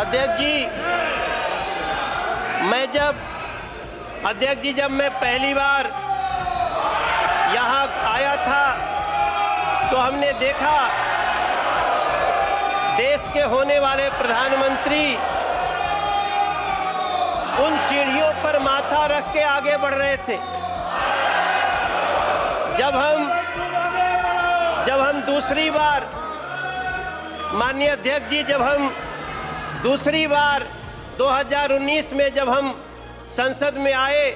अध्यक्ष जी, जब मैं पहली बार यहाँ आया था तो हमने देखा देश के होने वाले प्रधानमंत्री उन सीढ़ियों पर माथा रख के आगे बढ़ रहे थे। जब हम दूसरी बार, माननीय अध्यक्ष जी, जब हम दूसरी बार 2019 में जब हम संसद में आए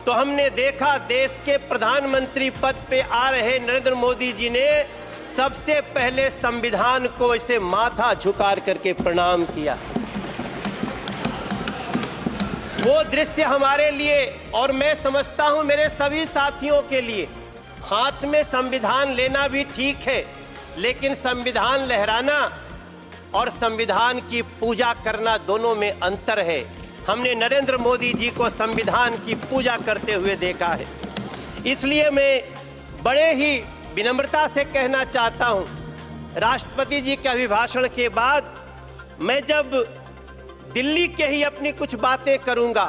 तो हमने देखा देश के प्रधानमंत्री पद पे आ रहे नरेंद्र मोदी जी ने सबसे पहले संविधान को ऐसे माथा झुका करके प्रणाम किया। वो दृश्य हमारे लिए, और मैं समझता हूं मेरे सभी साथियों के लिए, हाथ में संविधान लेना भी ठीक है, लेकिन संविधान लहराना और संविधान की पूजा करना दोनों में अंतर है। हमने नरेंद्र मोदी जी को संविधान की पूजा करते हुए देखा है। इसलिए मैं बड़े ही विनम्रता से कहना चाहता हूं, राष्ट्रपति जी के अभिभाषण के बाद मैं जब दिल्ली के ही अपनी कुछ बातें करूंगा,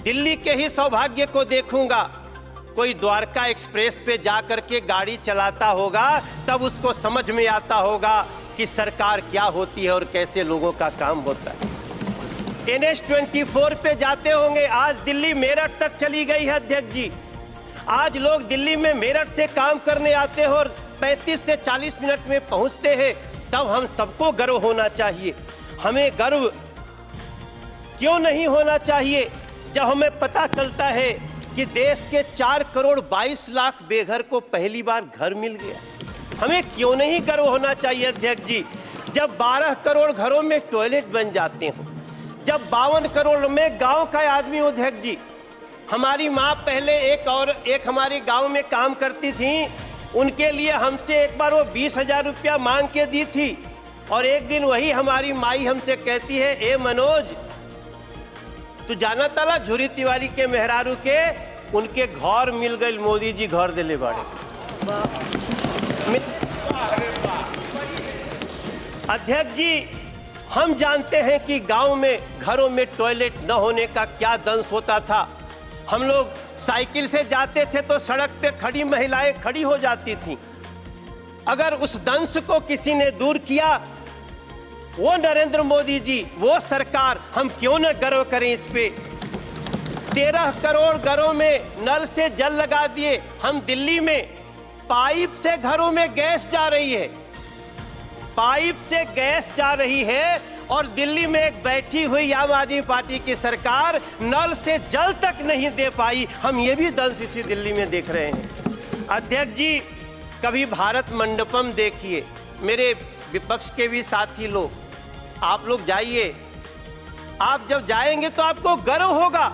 दिल्ली के ही सौभाग्य को देखूंगा, कोई द्वारका एक्सप्रेस पे जाकर के गाड़ी चलाता होगा तब उसको समझ में आता होगा कि सरकार क्या होती है और कैसे लोगों का काम होता है। NH24 पे जाते होंगे, आज दिल्ली मेरठ तक चली गई है अध्यक्ष जी। आज लोग दिल्ली में मेरठ से काम करने आते हैं और 35 से 40 मिनट में पहुंचते हैं। तब हम सबको गर्व होना चाहिए। हमें गर्व क्यों नहीं होना चाहिए जब हमें पता चलता है कि देश के 4 करोड़ 22 लाख बेघर को पहली बार घर मिल गया। हमें क्यों नहीं गर्व होना चाहिए अध्यक्ष जी जब 12 करोड़ घरों में टॉयलेट बन जाते हैं, जब 52 करोड़ में गांव का आदमी, अध्यक्ष जी, हमारी माँ पहले एक हमारे गांव में काम करती थी, उनके लिए हमसे एक बार वो 20,000 रुपया मांग के दी थी, और एक दिन वही हमारी माई हमसे कहती है, ए मनोज, तू जाना ताला झुरी तिवारी के मेहरारू के उनके घर मिल गए, मोदी जी घर दिले बाड़े। अध्यक्ष जी, हम जानते हैं कि गांव में घरों में टॉयलेट न होने का क्या दंश होता था। हम लोग साइकिल से जाते थे तो सड़क पे खड़ी महिलाएं खड़ी हो जाती थीं। अगर उस दंश को किसी ने दूर किया, वो नरेंद्र मोदी जी, वो सरकार, हम क्यों न गर्व करें इस पे। 13 करोड़ घरों में नल से जल लगा दिए। हम दिल्ली में पाइप से घरों में गैस जा रही है, पाइप से गैस जा रही है, और दिल्ली में एक बैठी हुई आम आदमी पार्टी की सरकार नल से जल तक नहीं दे पाई। हम ये भी दंश इसी दिल्ली में देख रहे हैं। अध्यक्ष जी, कभी भारत मंडपम देखिए, मेरे विपक्ष के भी साथी लोग, आप लोग जाइए, आप जब जाएंगे तो आपको गर्व होगा।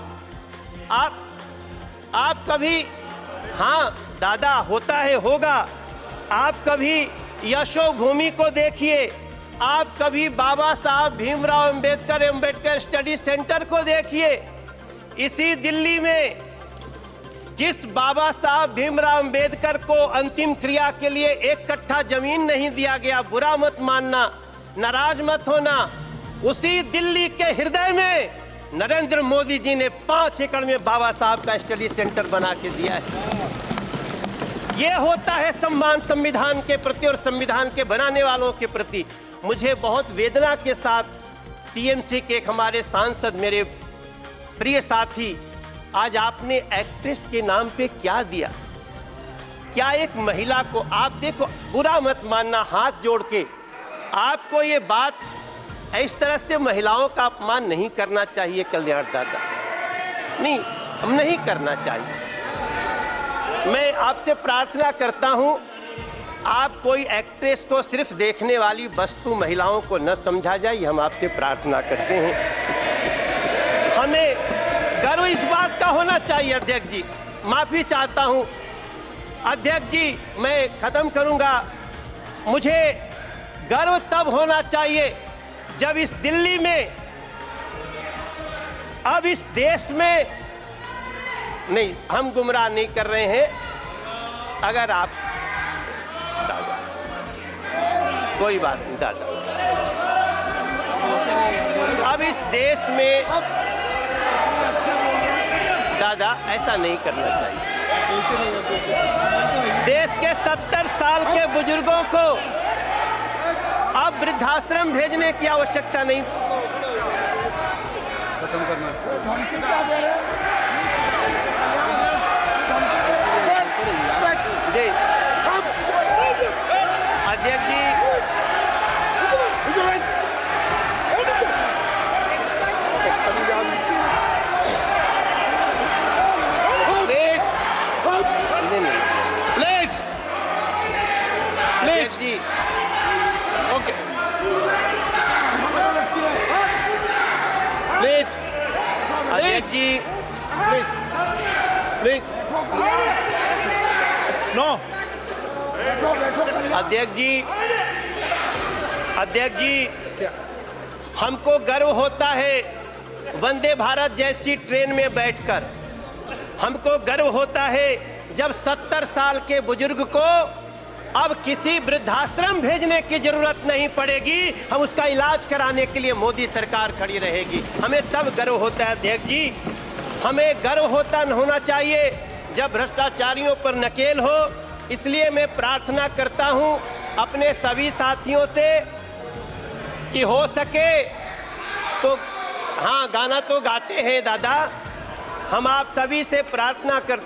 आप कभी, हाँ दादा होता है, होगा, आप कभी यशो भूमि को देखिए, आप कभी बाबा साहब भीमराव अंबेडकर स्टडी सेंटर को देखिए। इसी दिल्ली में जिस बाबा साहब भीमराव अंबेडकर को अंतिम क्रिया के लिए 1 कट्ठा जमीन नहीं दिया गया, बुरा मत मानना, नाराज मत होना, उसी दिल्ली के हृदय में नरेंद्र मोदी जी ने 5 एकड़ में बाबा साहब का स्टडी सेंटर बना के दिया है। ये होता है सम्मान संविधान के प्रति और संविधान के बनाने वालों के प्रति। मुझे बहुत वेदना के साथ टीएमसी के एक हमारे सांसद, मेरे प्रिय साथी, आज आपने एक्ट्रेस के नाम पे क्या दिया, क्या एक महिला को, आप देखो, बुरा मत मानना, हाथ जोड़ के, आपको ये बात, इस तरह से महिलाओं का अपमान नहीं करना चाहिए कल्याण दादा, नहीं, हम नहीं करना चाहिए। मैं आपसे प्रार्थना करता हूं, आप कोई एक्ट्रेस को सिर्फ देखने वाली वस्तु महिलाओं को न समझा जाए, हम आपसे प्रार्थना करते हैं। हमें गर्व इस बात का होना चाहिए। अध्यक्ष जी, माफी चाहता हूं। अध्यक्ष जी, मैं खत्म करूंगा। मुझे गर्व तब होना चाहिए जब इस दिल्ली में, अब इस देश में, नहीं, हम गुमराह नहीं कर रहे हैं। अगर आप दादा, कोई बात नहीं दादा, अब इस देश में दादा ऐसा नहीं करना चाहिए। देश के 70 साल के बुजुर्गों को अब वृद्धाश्रम भेजने की आवश्यकता नहीं। खत्म करना। अध्यक्ष जी, प्लीज जी, ओके, प्लीज अध्यक्ष जी, प्लीज प्लीज नो। अध्यक्ष जी, हमको गर्व होता है वंदे भारत जैसी ट्रेन में बैठकर। हमको गर्व होता है जब 70 साल के बुजुर्ग को अब किसी वृद्धाश्रम भेजने की जरूरत नहीं पड़ेगी, हम उसका इलाज कराने के लिए मोदी सरकार खड़ी रहेगी। हमें तब गर्व होता है अध्यक्ष जी। हमें गर्व होना चाहिए जब भ्रष्टाचारियों पर नकेल हो। इसलिए मैं प्रार्थना करता हूं अपने सभी साथियों से कि हो सके तो, हाँ गाना तो गाते हैं दादा, हम आप सभी से प्रार्थना कर,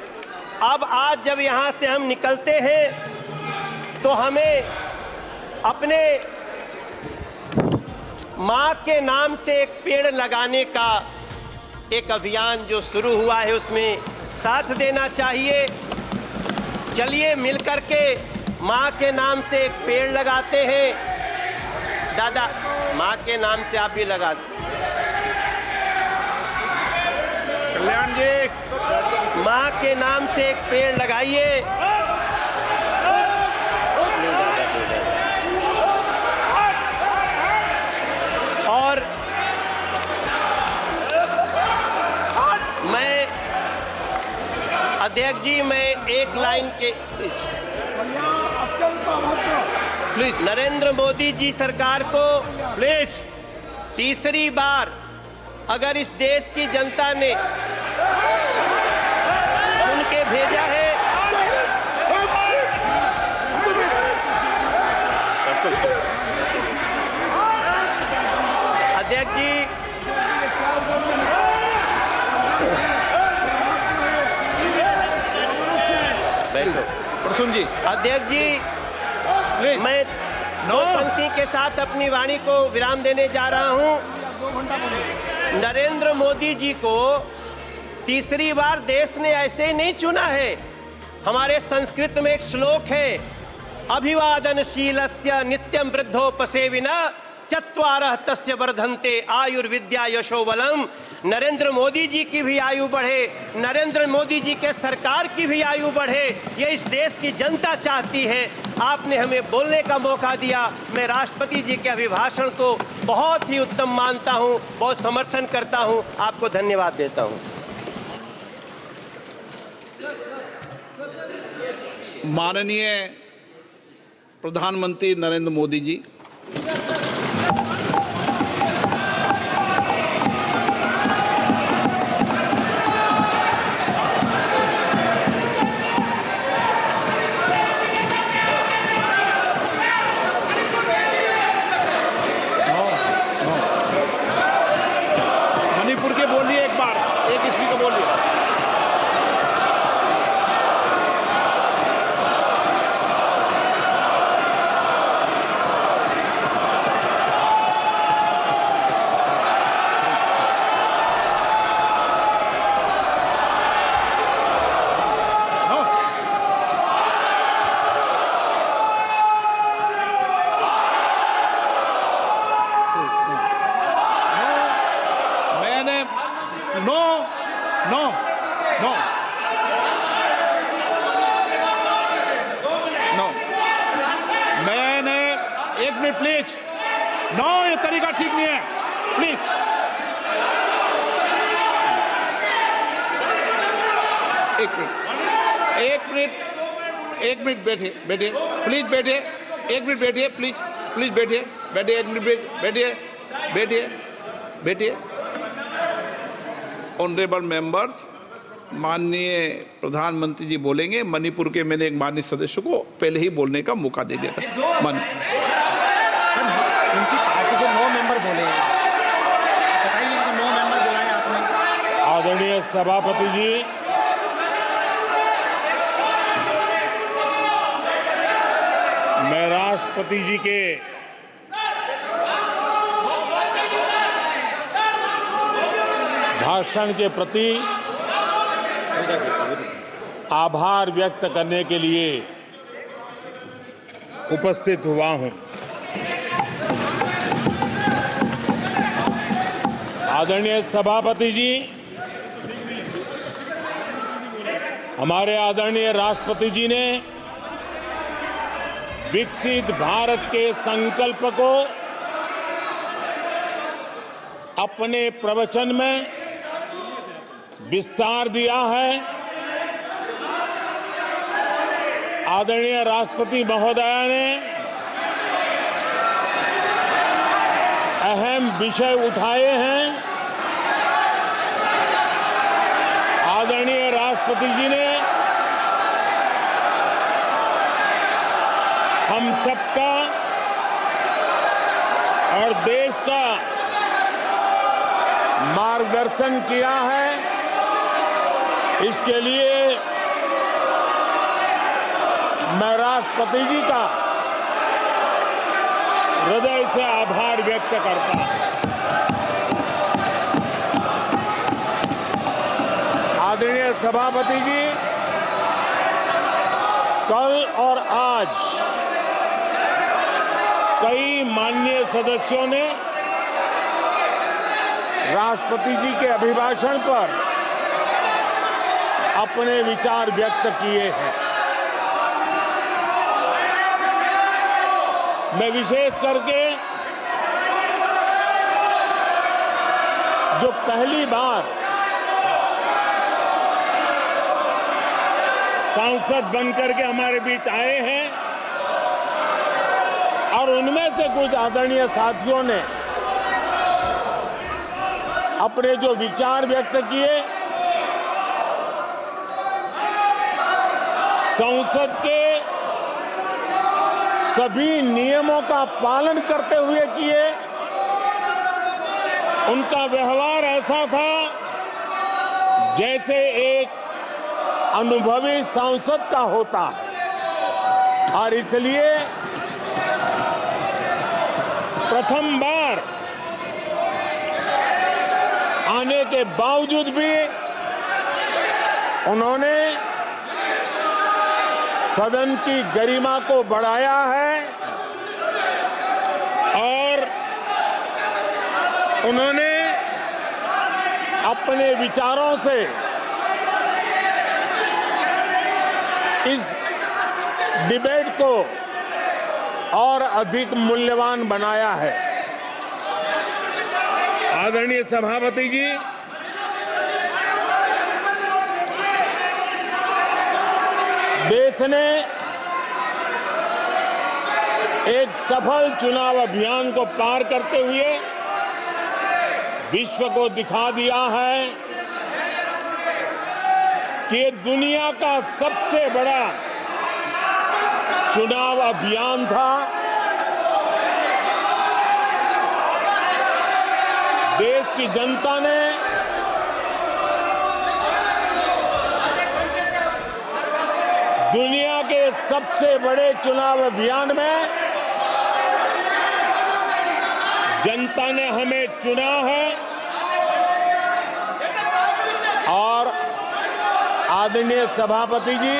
अब आज जब यहाँ से हम निकलते हैं तो हमें अपने माँ के नाम से एक पेड़ लगाने का एक अभियान जो शुरू हुआ है उसमें साथ देना चाहिए। चलिए मिलकर के माँ के नाम से एक पेड़ लगाते हैं। दादा, माँ के नाम से आप ही लगा दो। कल्याण जी, माँ के नाम से एक पेड़ लगाइए। और मैं अध्यक्ष जी, मैं एक लाइन के प्लीज नरेंद्र मोदी जी सरकार को प्लीज तीसरी बार अगर इस देश की जनता ने चुन के भेजा है, अध्यक्ष जी, बैठो। प्रसून जी, अध्यक्ष जी, प्लीज मैं दो पंक्ति के साथ अपनी वाणी को विराम देने जा रहा हूं। नरेंद्र मोदी जी को तीसरी बार देश ने ऐसे ही नहीं चुना है। हमारे संस्कृत में एक श्लोक है, अभिवादनशीलस्य नित्यं वृद्धोपसेविनः चत्वारः तस्य वर्धन्ते आयुर्विद्या यशोबलम। नरेंद्र मोदी जी की भी आयु बढ़े, नरेंद्र मोदी जी के सरकार की भी आयु बढ़े, ये इस देश की जनता चाहती है। आपने हमें बोलने का मौका दिया। मैं राष्ट्रपति जी के अभिभाषण को बहुत ही उत्तम मानता हूँ, बहुत समर्थन करता हूँ। आपको धन्यवाद देता हूँ। माननीय प्रधानमंत्री नरेंद्र मोदी जी, मणिपुर के बोलिए, एक बार एक स्पीकर बोलिए। नो नो नो नो, मैंने एक मिनट प्लीज। नो, ये तरीका ठीक नहीं है, प्लीज। एक मिनट बैठिए प्लीज, बैठिए 1 मिनट, बैठिए प्लीज, प्लीज बैठिए, एक मिनट बैठिए बैठिए बैठिए। ऑनरेबल मेंबर्स, माननीय प्रधानमंत्री जी बोलेंगे। मणिपुर के मैंने एक माननीय सदस्य को पहले ही बोलने का मौका दे दिया था। उनकी पार्टी से 9 मेंबर बोले हैं, बताइए इनको 9 मेंबर बुलाए आपने। आदरणीय सभापति जी, मैं राष्ट्रपति जी के भाषण के प्रति आभार व्यक्त करने के लिए उपस्थित हुआ हूं। आदरणीय सभापति जी, हमारे आदरणीय राष्ट्रपति जी ने विकसित भारत के संकल्प को अपने प्रवचन में विस्तार दिया है। आदरणीय राष्ट्रपति महोदया ने अहम विषय उठाए हैं। आदरणीय राष्ट्रपति जी ने हम सबका और देश का मार्गदर्शन किया है। इसके लिए मैं राष्ट्रपति जी का हृदय से आभार व्यक्त करता हूं। आदरणीय सभापति जी, कल और आज कई माननीय सदस्यों ने राष्ट्रपति जी के अभिभाषण पर अपने विचार व्यक्त किए हैं। मैं विशेष करके जो पहली बार सांसद बनकर के हमारे बीच आए हैं और उनमें से कुछ आदरणीय साथियों ने अपने जो विचार व्यक्त किए, संसद के सभी नियमों का पालन करते हुए किए। उनका व्यवहार ऐसा था जैसे एक अनुभवी सांसद का होता है और इसलिए प्रथम बार आने के बावजूद भी उन्होंने सदन की गरिमा को बढ़ाया है और उन्होंने अपने विचारों से इस डिबेट को और अधिक मूल्यवान बनाया है। आदरणीय सभापति जी, देश ने एक सफल चुनाव अभियान को पार करते हुए विश्व को दिखा दिया है कि ये दुनिया का सबसे बड़ा चुनाव अभियान था। देश की जनता ने दुनिया के सबसे बड़े चुनाव अभियान में जनता ने हमें चुना है और आदरणीय सभापति जी,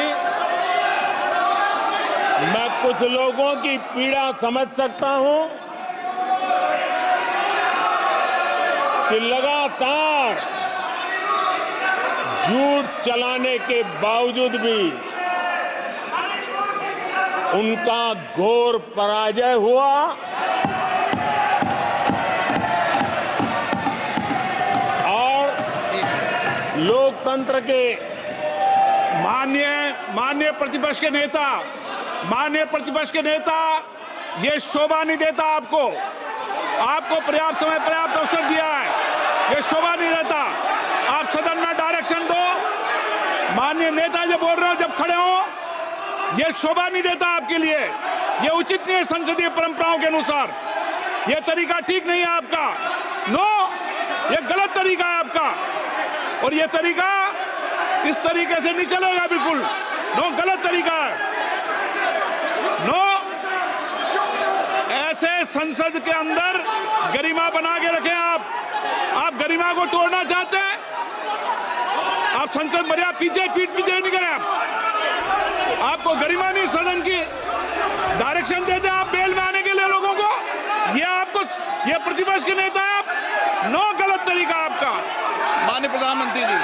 मैं कुछ लोगों की पीड़ा समझ सकता हूं कि लगातार झूठ चलाने के बावजूद भी उनका घोर पराजय हुआ और लोकतंत्र के माननीय प्रतिपक्ष के नेता, ये शोभा नहीं देता आपको। आपको पर्याप्त समय पर्याप्त अवसर दिया है। ये शोभा नहीं रहता। आप सदन में डायरेक्शन दो। माननीय नेता जो बोल रहे हो जब खड़े हो, ये शोभा नहीं देता आपके लिए। ये उचित नहीं है संसदीय परंपराओं के अनुसार। ये तरीका ठीक नहीं है आपका। नो, ये गलत तरीका है आपका। और ये तरीका इस तरीके से नहीं चलेगा बिल्कुल। नो, गलत तरीका है। नो, ऐसे संसद के अंदर गरिमा बना के रखें आप गरिमा को तोड़ना चाहते हैं। आप संसद मर्यादा पीठ पीछे नहीं करें। आपको गरिमा नहीं सदन की। डायरेक्शन देते हैं आप बेल में आने के लिए लोगों को। ये प्रतिपक्ष के नेता है आप। नो, गलत तरीका आपका। माननीय प्रधानमंत्री जी,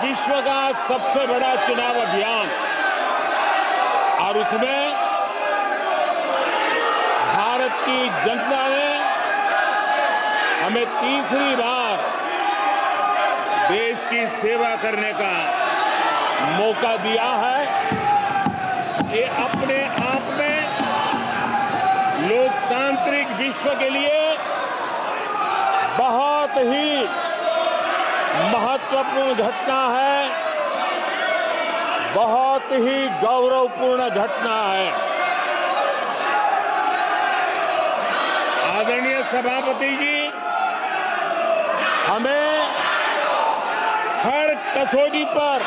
विश्व का सबसे बड़ा चुनाव अभियान और उसमें भारत की जनता ने हमें तीसरी बार देश की सेवा करने का मौका दिया है। ये अपने आप में लोकतांत्रिक विश्व के लिए बहुत ही महत्वपूर्ण घटना है, बहुत ही गौरवपूर्ण घटना है। आदरणीय सभापति जी, हमें हर कसौटी पर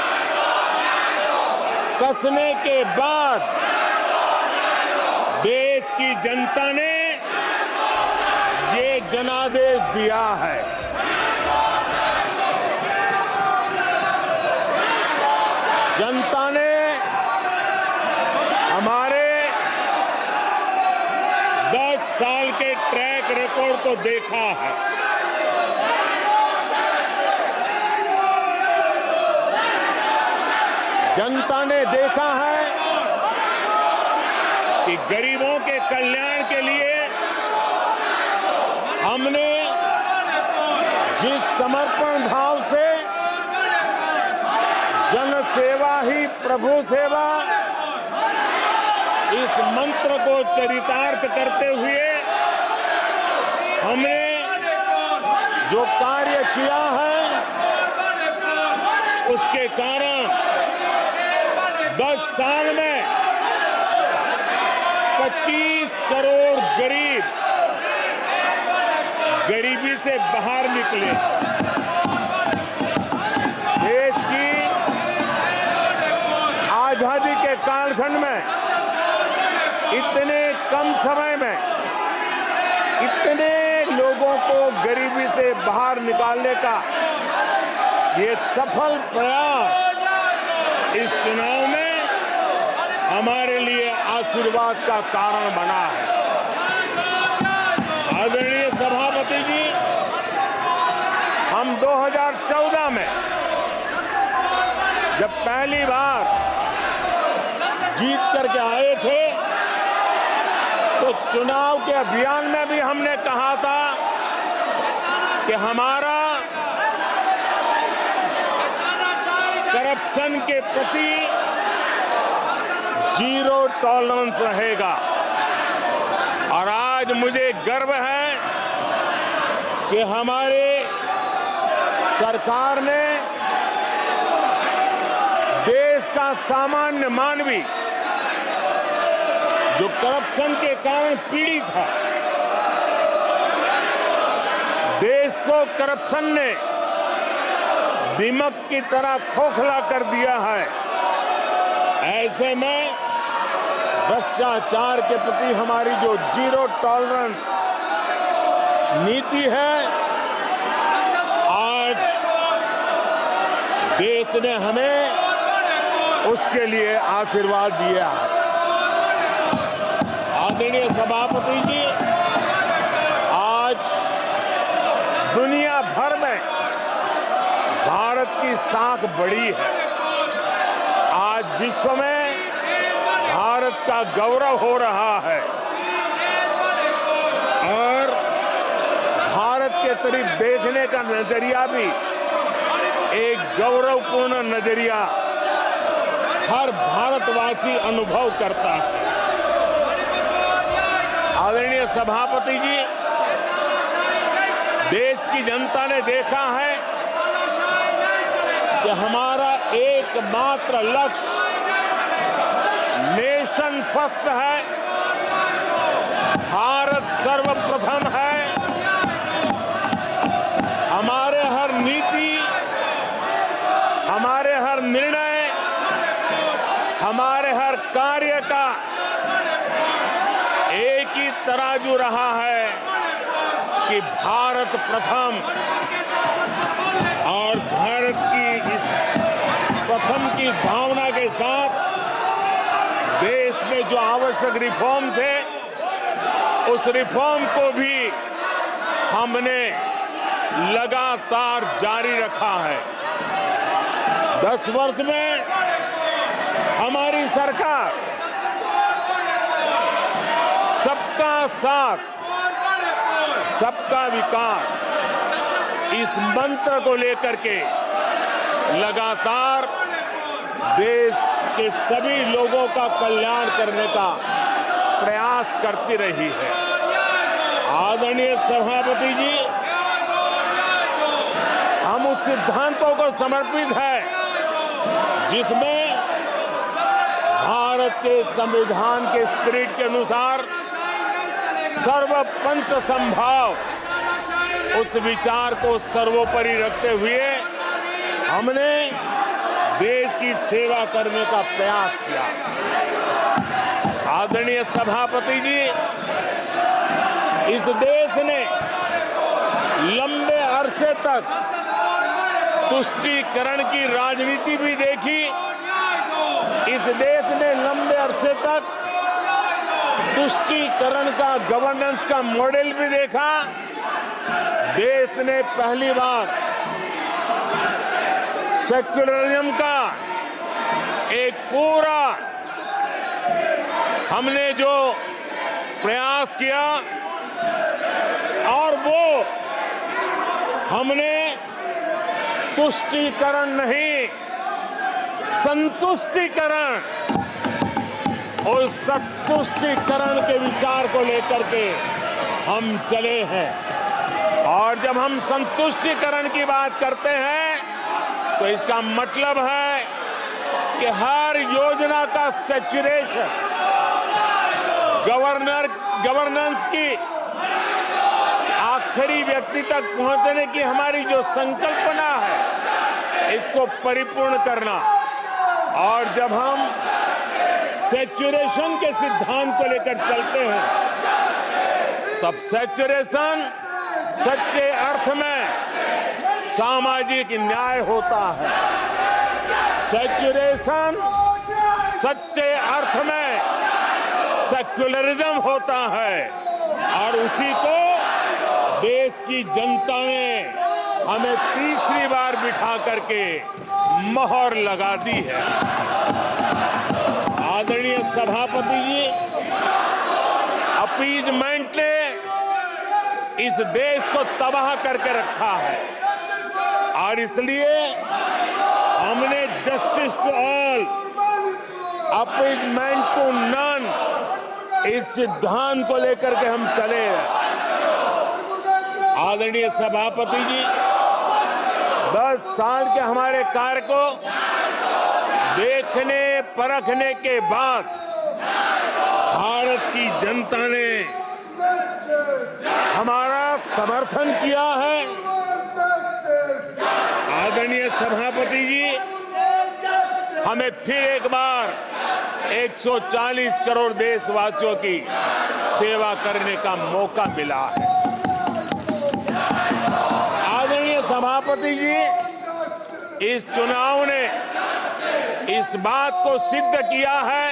कसने के बाद देश की जनता ने ये जनादेश दिया है। जनता ने हमारे 10 साल के ट्रैक रिकॉर्ड को देखा है। जनता ने देखा है कि गरीबों के कल्याण के लिए हमने जिस समर्पण भाव से जन सेवा ही प्रभु सेवा इस मंत्र को चरितार्थ करते हुए हमने जो कार्य किया है, उसके कारण 10 साल में 25 करोड़ गरीब गरीबी से बाहर निकले। देश की आजादी के कालखंड में इतने कम समय में इतने लोगों को गरीबी से बाहर निकालने का ये सफल प्रयास इस चुनाव में हमारे लिए आशीर्वाद का कारण बना है। आदरणीय सभापति जी, हम 2014 में जब पहली बार जीत करके आए थे तो चुनाव के अभियान में भी हमने कहा था कि हमारा करप्शन के प्रति 0 टॉलरेंस रहेगा। और आज मुझे गर्व है कि हमारे सरकार ने देश का सामान्य मानवी जो करप्शन के कारण पीड़ित है, देश को करप्शन ने दीमक की तरह खोखला कर दिया है। ऐसे में भ्रष्टाचार के प्रति हमारी जो 0 टॉलरेंस नीति है, आज देश ने हमें उसके लिए आशीर्वाद दिया है। आदरणीय सभापति जी, आज भर में भारत की साख बढ़ी है। आज विश्व में भारत का गौरव हो रहा है और भारत के करीब देखने का नजरिया भी एक गौरवपूर्ण नजरिया हर भारतवासी अनुभव करता है। आदरणीय सभापति जी, देश की जनता ने देखा है कि हमारा एकमात्र लक्ष्य नेशन फर्स्ट है, भारत सर्वप्रथम है। हमारे हर नीति, हमारे हर निर्णय, हमारे हर कार्य का एक ही तराजू रहा है कि भारत प्रथम, और भारत की इस प्रथम की भावना के साथ देश में जो आवश्यक रिफॉर्म थे, उस रिफॉर्म को भी हमने लगातार जारी रखा है। 10 वर्ष में हमारी सरकार सबका साथ, सबका विकास, इस मंत्र को लेकर के लगातार देश के सभी लोगों का कल्याण करने का प्रयास करती रही है। आदरणीय सभापति जी, हम उस सिद्धांतों को समर्पित है जिसमें भारत के संविधान के स्पिरिट के अनुसार सर्वपंथ संभाव, उस विचार को सर्वोपरि रखते हुए हमने देश की सेवा करने का प्रयास किया। आदरणीय सभापति जी, इस देश ने लंबे अरसे तक तुष्टीकरण की राजनीति भी देखी। इस देश ने लंबे अरसे तक तुष्टीकरण का, गवर्नेंस का मॉडल भी देखा। देश ने पहली बार सेक्युलरिज्म का एक पूरा हमने जो प्रयास किया, और वो हमने तुष्टीकरण नहीं, संतुष्टीकरण, और संतुष्टीकरण के विचार को लेकर के हम चले हैं। और जब हम संतुष्टीकरण की बात करते हैं तो इसका मतलब है कि हर योजना का सैचुरेशन, गवर्नेंस की आखिरी व्यक्ति तक पहुंचने की हमारी जो संकल्पना है, इसको परिपूर्ण करना। और जब हम सैचुरेशन के सिद्धांत को लेकर चलते हैं, तब सैचुरेशन सच्चे अर्थ में सामाजिक न्याय होता है। सैचुरेशन सच्चे अर्थ में सेक्युलरिज्म होता है, और उसी को देश की जनता ने हमें तीसरी बार बिठा करके मोहर लगा दी है। आदरणीय सभापति जी, अपीजमेंट ने इस देश को तबाह करके रखा है, और इसलिए हमने justice to all, appeasement to none, इस सिद्धांत को लेकर के हम चले हैं। आदरणीय सभापति जी, 10 साल के हमारे कार्य को देखने परखने के बाद भारत की जनता ने हमारा समर्थन किया है। आदरणीय सभापति जी, हमें फिर एक बार 140 करोड़ देशवासियों की सेवा करने का मौका मिला है। आदरणीय सभापति जी, इस चुनाव ने इस बात को सिद्ध किया है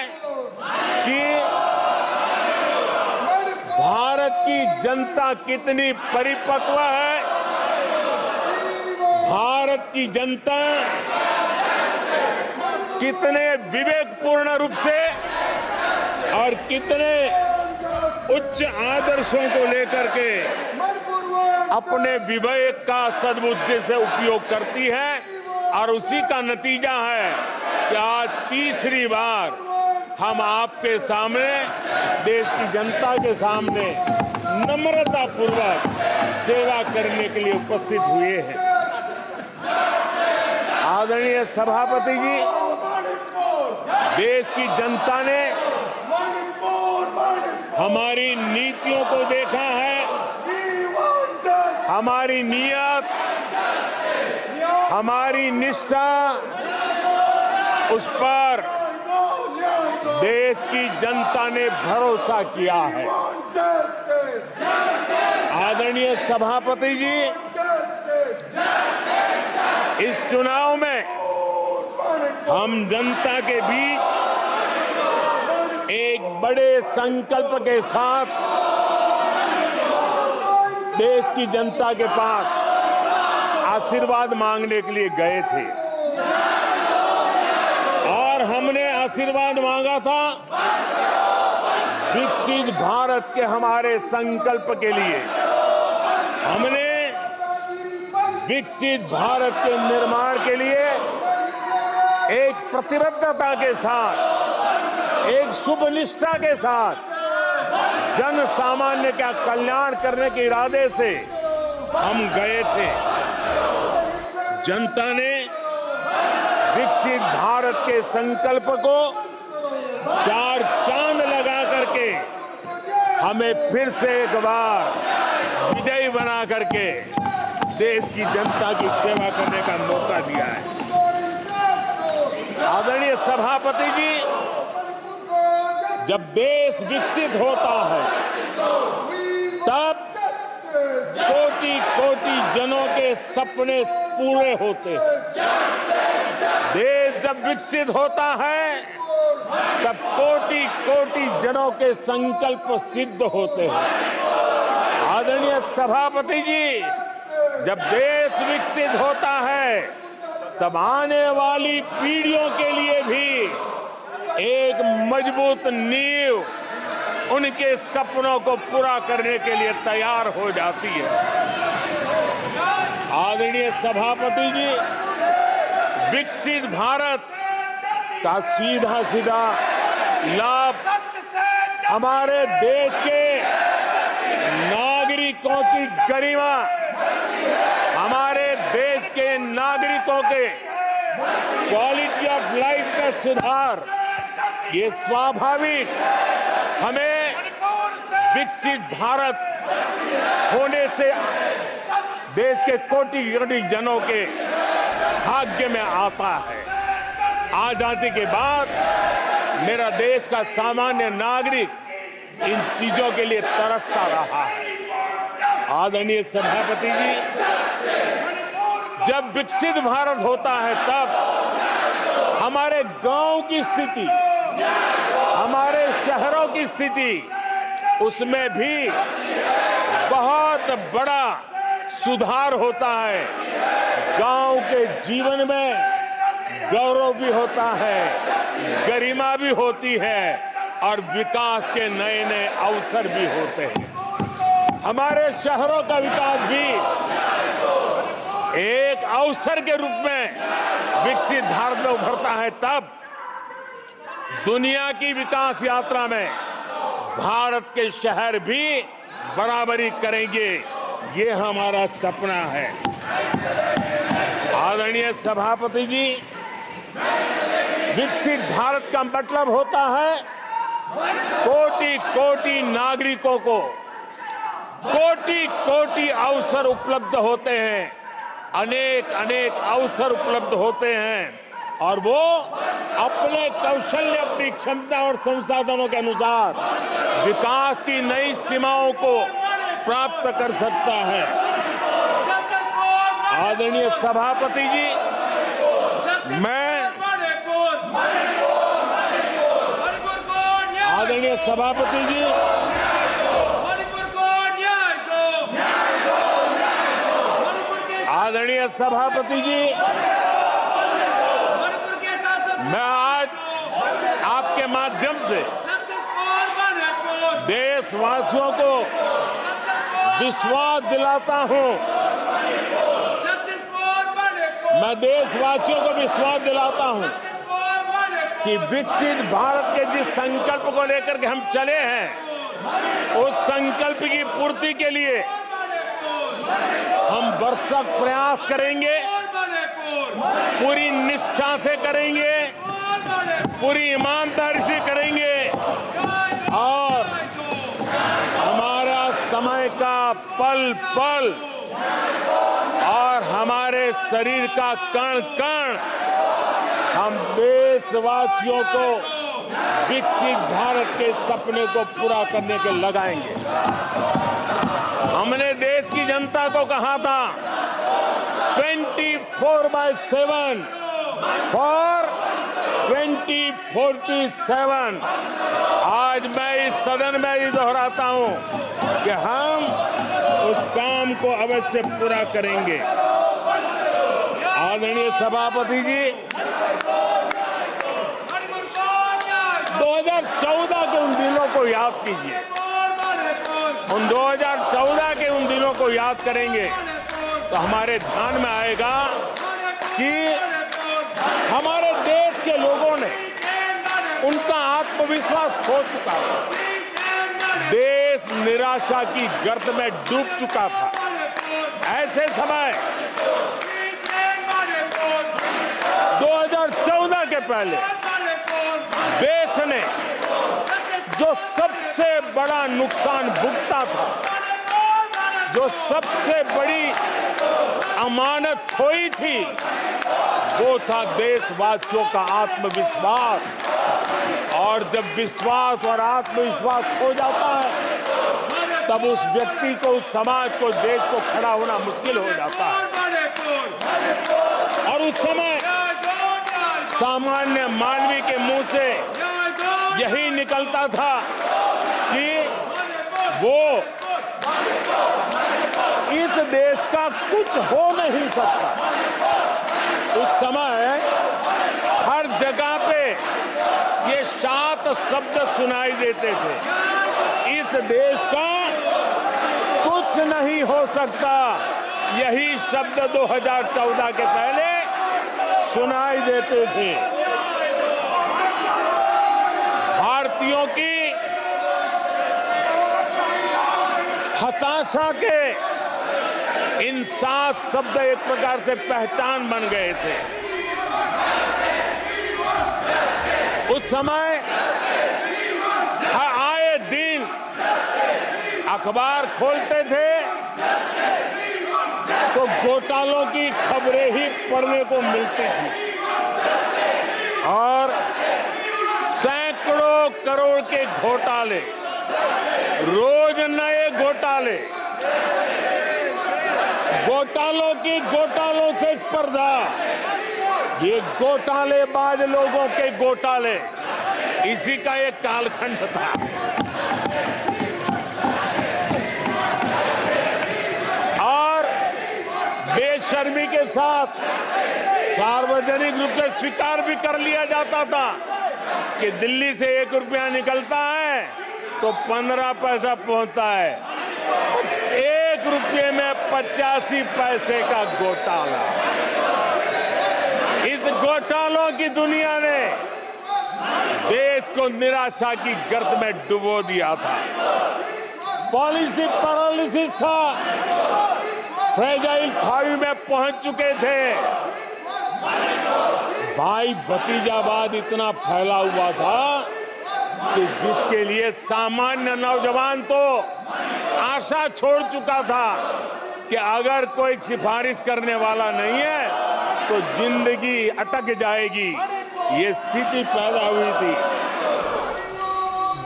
कि भारत की जनता कितनी परिपक्व है भारत की जनता कितने विवेकपूर्ण रूप से और कितने उच्च आदर्शों को लेकर के अपने विवेक का सद्बुद्धि से उपयोग करती है, और उसी का नतीजा है कि आज तीसरी बार हम आपके सामने, देश की जनता के सामने नम्रता पूर्वक सेवा करने के लिए उपस्थित हुए हैं। आदरणीय सभापति जी, देश की जनता ने हमारी नीतियों को देखा है, हमारी नियत, हमारी निष्ठा, उस पर देश की जनता ने भरोसा किया है। आदरणीय सभापति जी, इस चुनाव में हम जनता के बीच एक बड़े संकल्प के साथ देश की जनता के पास आशीर्वाद मांगने के लिए गए थे, और हमने आशीर्वाद मांगा था विकसित भारत के हमारे संकल्प के लिए। हमने विकसित भारत के निर्माण के लिए एक प्रतिबद्धता के साथ, एक शुभ निष्ठा के साथ, जन सामान्य का कल्याण करने के इरादे से हम गए थे। जनता ने विकसित भारत के संकल्प को चार चांद लगा करके हमें फिर से एक बार विजयी बना करके देश की जनता की सेवा करने का मौका दिया है। आदरणीय सभापति जी, जब देश विकसित होता है तब कोटि कोटि जनों के सपने पूरे होते हैं। देश जब विकसित होता है तब कोटि कोटि जनों के संकल्प सिद्ध होते हैं। आदरणीय सभापति जी, जब देश विकसित होता है तब आने वाली पीढ़ियों के लिए भी एक मजबूत नींव उनके सपनों को पूरा करने के लिए तैयार हो जाती है। आदरणीय सभापति जी, विकसित भारत का सीधा सीधा लाभ हमारे देश के नागरिकों की गरिमा, हमारे देश के नागरिकों के क्वालिटी ऑफ लाइफ का सुधार, ये स्वाभाविक हमें विकसित भारत होने से देश के कोटि कोटि जनों के भाग्य में आता है। आजादी के बाद मेरा देश का सामान्य नागरिक इन चीजों के लिए तरसता रहा है। आदरणीय सभापति जी, जब विकसित भारत होता है तब हमारे गांव की स्थिति, हमारे शहरों की स्थिति, उसमें भी बहुत बड़ा सुधार होता है। गांव के जीवन में गौरव भी होता है, गरिमा भी होती है और विकास के नए नए अवसर भी होते हैं। हमारे शहरों का विकास भी एक अवसर के रूप में विकसित भारत में उभरता है, तब दुनिया की विकास यात्रा में भारत के शहर भी बराबरी करेंगे, ये हमारा सपना है। आदरणीय सभापति जी, विकसित भारत का मतलब होता है कोटि कोटि नागरिकों को कोटि कोटि अवसर उपलब्ध होते हैं, अनेक अनेक अवसर उपलब्ध होते हैं, और वो अपने कौशल्य, अपनी क्षमता और संसाधनों के अनुसार विकास की नई सीमाओं को प्राप्त कर सकता है। आदरणीय सभापति जी, आदरणीय सभापति जी, आदरणीय सभापति जी, मैं आज आपके माध्यम से देशवासियों को विश्वास दिलाता हूं, मैं देशवासियों को विश्वास दिलाता हूं कि विकसित भारत के जिस संकल्प को लेकर के हम चले हैं, उस संकल्प की पूर्ति के लिए हम भरसक प्रयास करेंगे, पूरी निष्ठा से करेंगे, पूरी ईमानदारी से करेंगे और हमारा समय का पल पल और हमारे शरीर का कण कण हम देशवासियों को विकसित भारत के सपने को पूरा करने के लगाएंगे। हमने देश की जनता को कहा था 24/7 फॉर 2047। आज मैं इस सदन में ही दोहराता हूं कि हम उस काम को अवश्य पूरा करेंगे। आदरणीय सभापति जी, 2014 के उन दिनों को याद कीजिए। उन 2014 के उन दिनों को याद करेंगे तो हमारे ध्यान में आएगा कि हमारे देश के लोगों ने उनका आत्मविश्वास खो चुका था, देश निराशा की गर्त में डूब चुका था। ऐसे समय 2014 के पहले देश ने जो सबसे बड़ा नुकसान भुगता था, जो सबसे बड़ी अमानत खोई थी, वो था देशवासियों का आत्मविश्वास। और जब विश्वास और आत्मविश्वास खो जाता है तब उस व्यक्ति को, उस समाज को, देश को खड़ा होना मुश्किल हो जाता है। और उस समय सामान्य मानवी के मुंह से यही निकलता था कि वो इस देश का कुछ हो नहीं सकता। उस समय हर जगह पे ये 7 शब्द सुनाई देते थे, इस देश का कुछ नहीं हो सकता। यही शब्द 2014 के पहले सुनाई देते थे। भारतीयों की हताशा के इन 7 शब्द एक प्रकार से पहचान बन गए थे। उस समय आए दिन अखबार खोलते थे तो घोटालों की खबरें ही पढ़ने को मिलती थी और सैकड़ों करोड़ के घोटाले, रोज नए घोटाले, घोटालों से स्पर्धा, ये घोटालेबाज लोगों के घोटाले, इसी का एक कालखंड था। और बेशर्मी के साथ सार्वजनिक रूप से स्वीकार भी कर लिया जाता था कि दिल्ली से 1 रुपया निकलता है तो 15 पैसा पहुंचता है। 1 रुपये में 85 पैसे का घोटाला। इस घोटालों की दुनिया ने देश को निराशा की गर्त में डुबो दिया था। पॉलिसी पैरालिसिस था, फ्रेजाइल 5 में पहुंच चुके थे। भाई भतीजावाद इतना फैला हुआ था कि जिसके लिए सामान्य नौजवान तो आशा छोड़ चुका था कि अगर कोई सिफारिश करने वाला नहीं है तो जिंदगी अटक जाएगी। ये स्थिति पैदा हुई थी।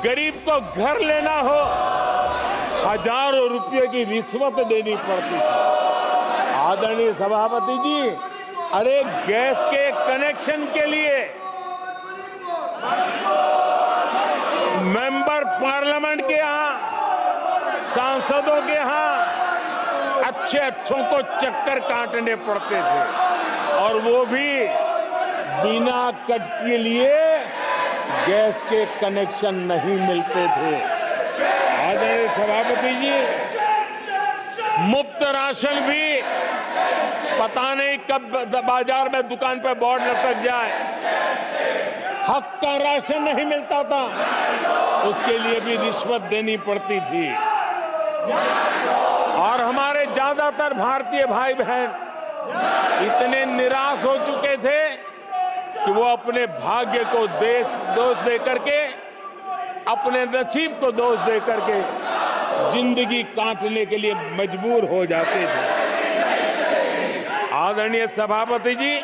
गरीब को घर लेना हो, हजारों रुपए की रिश्वत देनी पड़ती थी। आदरणीय सभापति जी, अरे गैस के कनेक्शन के लिए मेंबर पार्लियामेंट के यहाँ, सांसदों के यहाँ अच्छों को चक्कर काटने पड़ते थे और वो भी बिना कट के लिए गैस के कनेक्शन नहीं मिलते थे। आदरणीय सभापति जी, मुफ्त राशन भी पता नहीं कब बाजार में दुकान पर बोर्ड लटक जाए, हक का राशन नहीं मिलता था, उसके लिए भी रिश्वत देनी पड़ती थी। और हमारे ज्यादातर भारतीय भाई बहन इतने निराश हो चुके थे कि वो अपने भाग्य को दोष दे करके, अपने नसीब को दोष दे करके जिंदगी काटने के लिए मजबूर हो जाते थे। आदरणीय सभापति जी,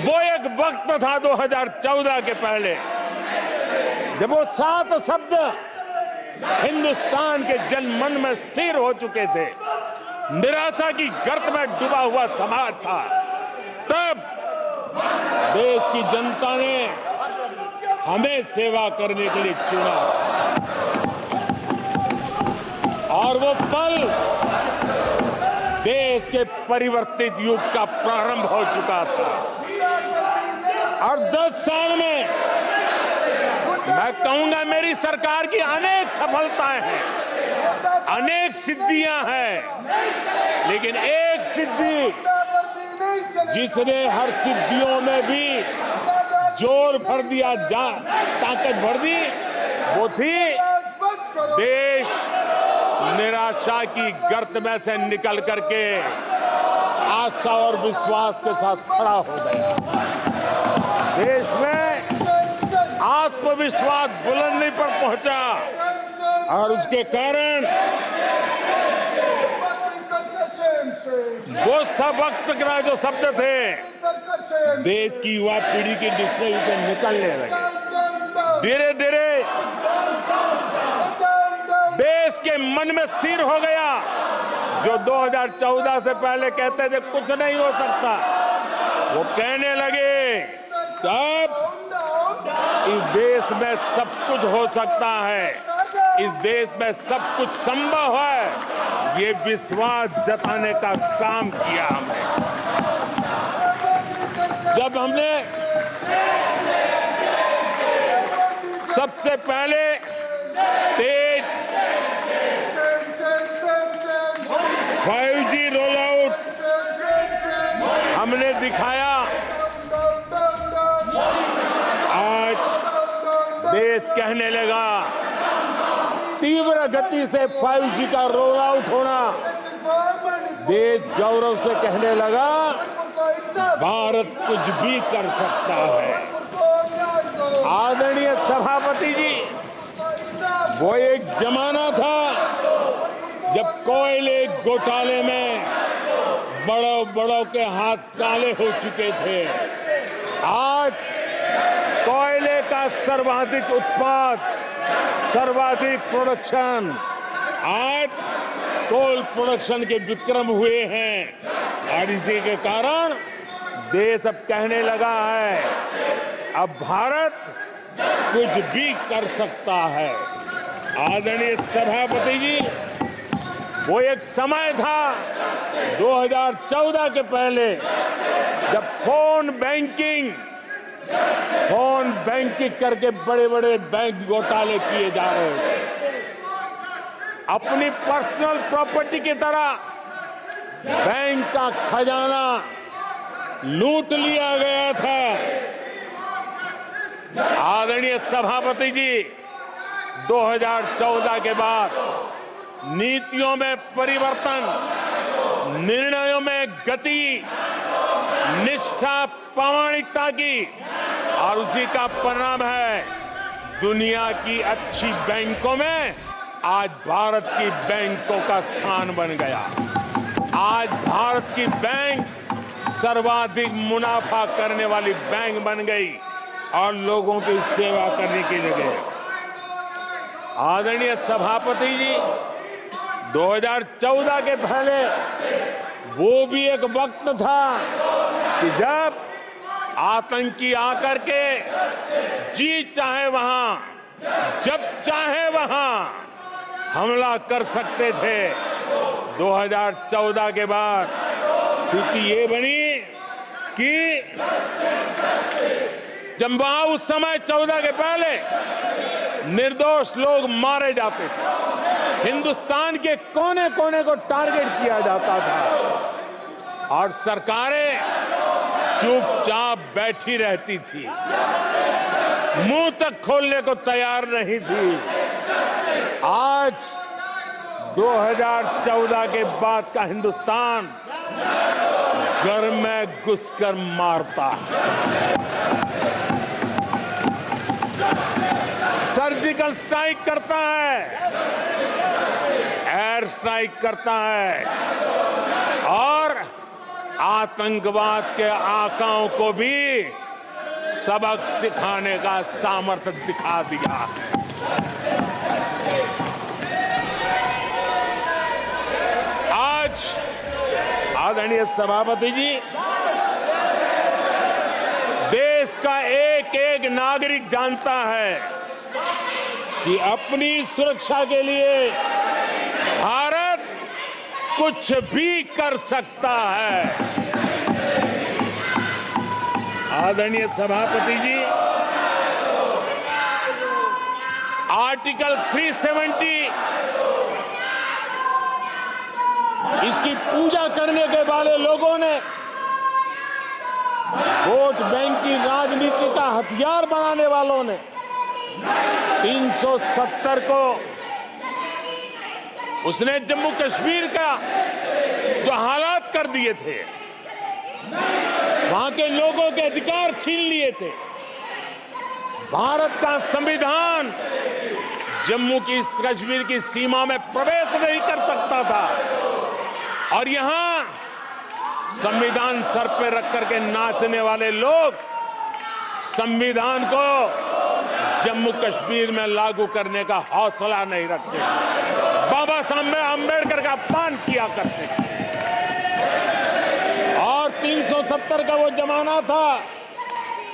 वो एक वक्त था 2014 के पहले जब वो 7 शब्द हिंदुस्तान के जनमन में स्थिर हो चुके थे। निराशा की गर्त में डूबा हुआ समाज था। तब देश की जनता ने हमें सेवा करने के लिए चुना और वो पल देश के परिवर्तित युग का प्रारंभ हो चुका था। और 10 साल में मैं कहूंगा मेरी सरकार की अनेक सफलताएं हैं, अनेक सिद्धियां हैं, लेकिन एक सिद्धि जिसने हर सिद्धियों में भी जोर भर दिया, ताकत भर दी, वो थी देश निराशा की गर्त में से निकल करके आशा और विश्वास के साथ खड़ा हो गया। देश में आत्मविश्वास बुलंदी पर पहुंचा और उसके कारण वो सब वक्त का जो शब्द थे देश की युवा पीढ़ी की डिक्शनरी से निकलने लगे। धीरे धीरे देश के मन में स्थिर हो गया। जो 2014 से पहले कहते थे कुछ नहीं हो सकता, वो कहने लगे तब इस देश में सब कुछ हो सकता है, इस देश में सब कुछ संभव है। ये विश्वास जताने का काम किया हमने। जब हमने सबसे पहले तेज 5G रोल आउट हमने दिखाया, आज देश कहने लगा तीव्र गति से 5G का रोल आउट होना। देश गौरव से कहने लगा भारत कुछ भी कर सकता है। आदरणीय सभापति जी, वो एक जमाना था जब कोयले घोटाले में बड़ों के हाथ काले हो चुके थे। आज कोयले का सर्वाधिक उत्पाद, सर्वाधिक प्रोडक्शन, आज कोल प्रोडक्शन के विक्रम हुए हैं और इसी के कारण देश अब कहने लगा है अब भारत कुछ भी कर सकता है। आदरणीय सभापति जी, वो एक समय था 2014 के पहले जब फोन बैंकिंग करके बड़े बड़े बैंक घोटाले किए जा रहे थे। अपनी पर्सनल प्रॉपर्टी की तरह बैंक का खजाना लूट लिया गया था। आदरणीय सभापति जी, 2014 के बाद नीतियों में परिवर्तन, निर्णयों में गति, निष्ठा, प्रामाणिकता की और उसी का परिणाम है दुनिया की अच्छी बैंकों में आज भारत की बैंकों का स्थान बन गया। आज भारत की बैंक सर्वाधिक मुनाफा करने वाली बैंक बन गई और लोगों की सेवा करने की जगह। आदरणीय सभापति जी, 2014 के पहले वो भी एक वक्त था कि जब आतंकी आकर के जी चाहे वहां, जब चाहे वहां हमला कर सकते थे 2014 के बाद स्थिति ये बनी कि जब वहां उस समय 14 के पहले निर्दोष लोग मारे जाते थे, हिंदुस्तान के कोने कोने को टारगेट किया जाता था और सरकारें चुपचाप बैठी रहती थी, मुंह तक खोलने को तैयार नहीं थी। आज 2014 के बाद का हिंदुस्तान घर में घुसकर मारता है, सर्जिकल स्ट्राइक करता है, एयर स्ट्राइक करता है और आतंकवाद के आकाओं को भी सबक सिखाने का सामर्थ्य दिखा दिया है। आज आदरणीय सभापति जी, देश का एक एक नागरिक जानता है कि अपनी सुरक्षा के लिए भारत कुछ भी कर सकता है। आदरणीय सभापति जी, आर्टिकल 370 इसकी पूजा करने के वाले लोगों ने, वोट बैंक की राजनीति का हथियार बनाने वालों ने 370 को उसने जम्मू कश्मीर का जो हालात कर दिए थे, वहां के लोगों के अधिकार छीन लिए थे। भारत का संविधान जम्मू की कश्मीर की सीमा में प्रवेश नहीं कर सकता था और यहां संविधान सर पे रख करके नाचने वाले लोग संविधान को जम्मू कश्मीर में लागू करने का हौसला नहीं रखते, बाबा साहब अंबेडकर का अपमान किया करते थे। और 370 का वो जमाना था,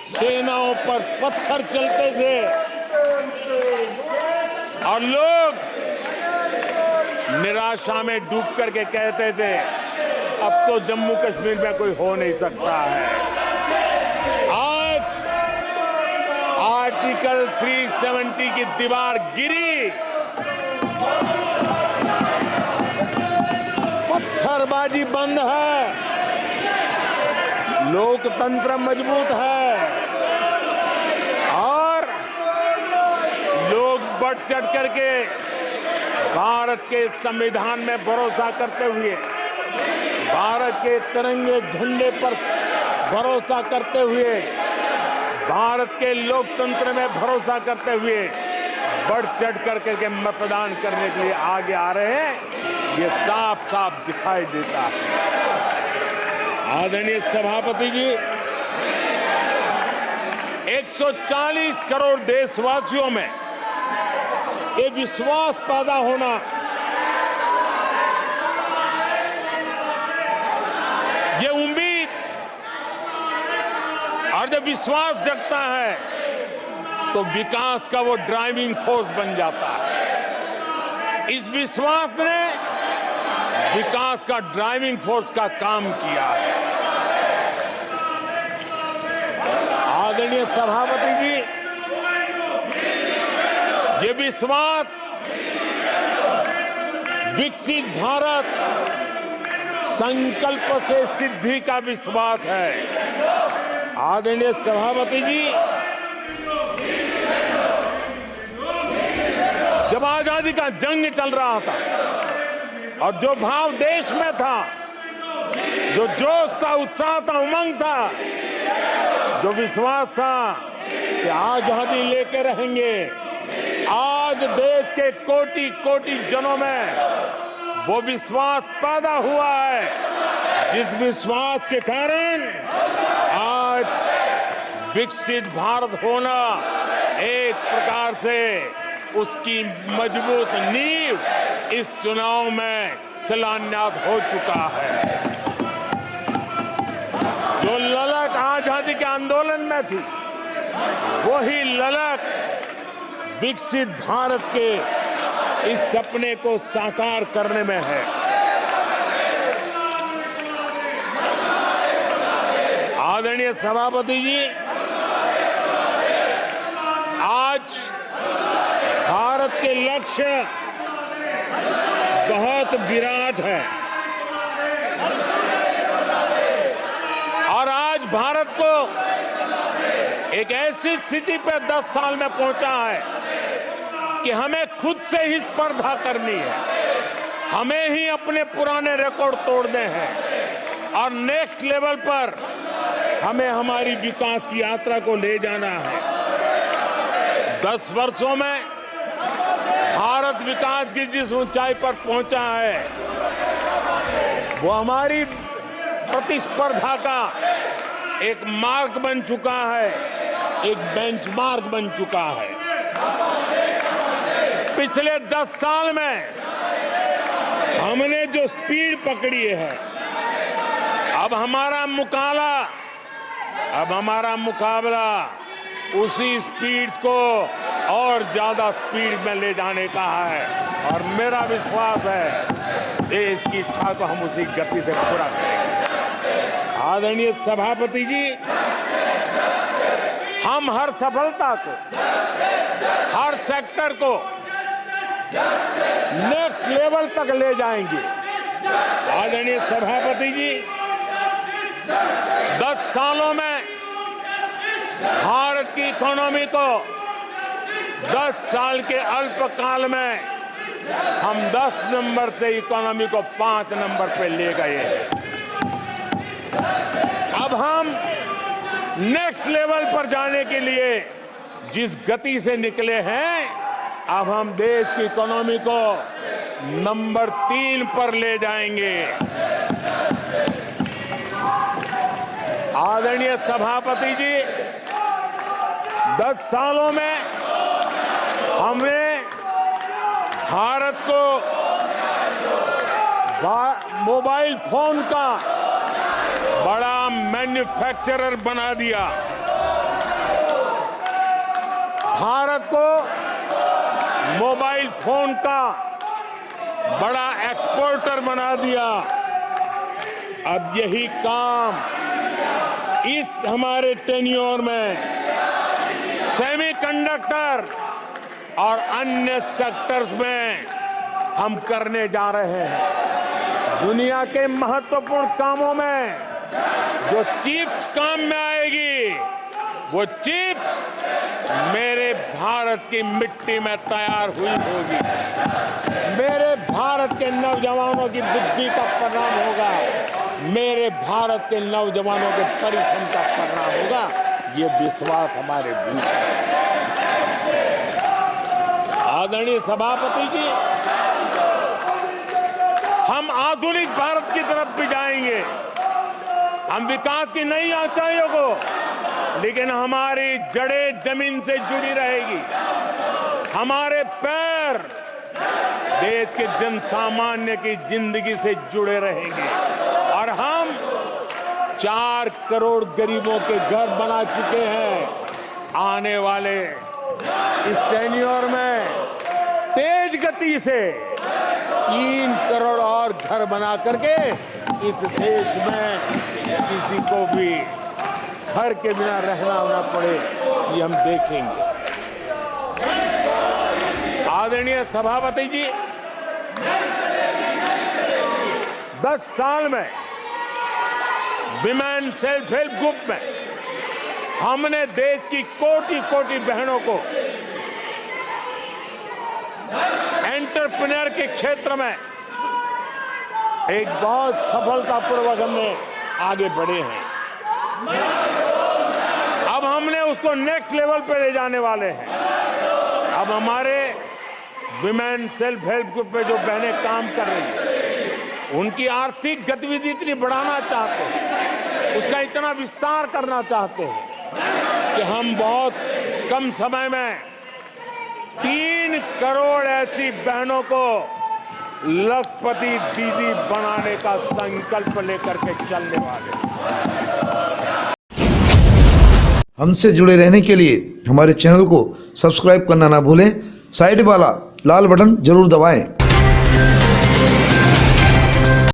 सेनाओं पर पत्थर चलते थे और लोग निराशा में डूब करके कहते थे अब तो जम्मू कश्मीर में कोई हो नहीं सकता है। आज आर्टिकल 370 की दीवार गिरी, पत्थरबाजी बंद है, लोकतंत्र मजबूत है और लोग बढ़ चढ़ करके भारत के संविधान में भरोसा करते हुए, भारत के तिरंगे झंडे पर भरोसा करते हुए, भारत के लोकतंत्र में भरोसा करते हुए बढ़ चढ़ करके मतदान करने के लिए आगे आ रहे हैं। ये साफ साफ दिखाई देता है। आदरणीय सभापति जी, 140 करोड़ देशवासियों में ये विश्वास पैदा होना, ये उम्मीद और जब विश्वास जगता है तो विकास का वो ड्राइविंग फोर्स बन जाता है। इस विश्वास ने विकास का ड्राइविंग फोर्स का काम किया है। आदरणीय सभापति जी, ये विश्वास विकसित भारत संकल्प से सिद्धि का विश्वास है। आदरणीय सभापति जी, जब आजादी का जंग चल रहा था और जो भाव देश में था, जो जोश था, उत्साह था, उमंग था, जो विश्वास था कि आजादी लेके रहेंगे, आज देश के कोटि कोटि जनों में वो विश्वास पैदा हुआ है, जिस विश्वास के कारण आज विकसित भारत होना एक प्रकार से उसकी मजबूत नींव इस चुनाव में शिलान्यास हो चुका है। जो ललक आजादी के आंदोलन में थी, वही ललक विकसित भारत के इस सपने को साकार करने में है। सभापति जी, आज भारत के लक्ष्य बहुत विराट है और आज भारत को एक ऐसी स्थिति पर 10 साल में पहुंचा है कि हमें खुद से ही स्पर्धा करनी है, हमें ही अपने पुराने रिकॉर्ड तोड़ने हैं और नेक्स्ट लेवल पर हमें हमारी विकास की यात्रा को ले जाना है। 10 वर्षों में भारत विकास की जिस ऊंचाई पर पहुंचा है वो हमारी प्रतिस्पर्धा का एक मार्ग बन चुका है, एक बेंचमार्क बन चुका है। पिछले 10 साल में हमने जो स्पीड पकड़ी है, अब हमारा मुकाबला उसी स्पीड को और ज्यादा स्पीड में ले जाने का है और मेरा विश्वास है देश की इच्छा को हम उसी गति से पूरा करेंगे। आदरणीय सभापति जी, हम हर सफलता को, हर सेक्टर को नेक्स्ट लेवल तक ले जाएंगे। आदरणीय सभापति जी, 10 सालों में भारत की इकोनॉमी को 10 साल के अल्पकाल में हम 10 नंबर से इकोनॉमी को 5 नंबर पे ले गए हैं। अब हम नेक्स्ट लेवल पर जाने के लिए जिस गति से निकले हैं, अब हम देश की इकोनॉमी को नंबर 3 पर ले जाएंगे। आदरणीय सभापति जी, 10 सालों में हमने भारत को मोबाइल फोन का बड़ा मैन्युफैक्चरर बना दिया, भारत को मोबाइल फोन का बड़ा एक्सपोर्टर बना दिया। अब यही काम इस हमारे टेन्योर में सेमीकंडक्टर और अन्य सेक्टर्स में हम करने जा रहे हैं। दुनिया के महत्वपूर्ण कामों में जो चिप्स काम में आएगी, वो चिप्स मेरे भारत की मिट्टी में तैयार हुई होगी, मेरे भारत के नौजवानों की बुद्धि का परिणाम होगा, मेरे भारत के नौजवानों के परिश्रम का परिणाम होगा। ये विश्वास हमारे बीच है। आदरणीय सभापति जी, हम आधुनिक भारत की तरफ भी जाएंगे। हम विकास की नई ऊंचाइयों को, लेकिन हमारी जड़ें जमीन से जुड़ी रहेगी, हमारे पैर देश के जन सामान्य की जिंदगी से जुड़े रहेंगे और हम 4 करोड़ गरीबों के घर बना चुके हैं। आने वाले इस टेन्योर में तेज गति से 3 करोड़ और घर बना करके इस देश में किसी को भी घर के बिना रहना ना पड़े, ये हम देखेंगे। आदरणीय सभापति जी, 10 साल में विमेन सेल्फ हेल्प ग्रुप में हमने देश की कोटि-कोटि बहनों को एंटरप्रेन्योर के क्षेत्र में एक बहुत सफलतापूर्वक हमने आगे बढ़े हैं। अब हमने उसको नेक्स्ट लेवल पे ले जाने वाले हैं। अब हमारे विमेन सेल्फ हेल्प ग्रुप में जो बहनें काम कर रही हैं, उनकी आर्थिक गतिविधि इतनी बढ़ाना चाहते हैं, उसका इतना विस्तार करना चाहते हैं कि हम बहुत कम समय में 3 करोड़ ऐसी बहनों को लखपति दीदी बनाने का संकल्प लेकर के चलने वाले। हमसे जुड़े रहने के लिए हमारे चैनल को सब्सक्राइब करना ना भूलें, साइड वाला लाल बटन जरूर दबाएं।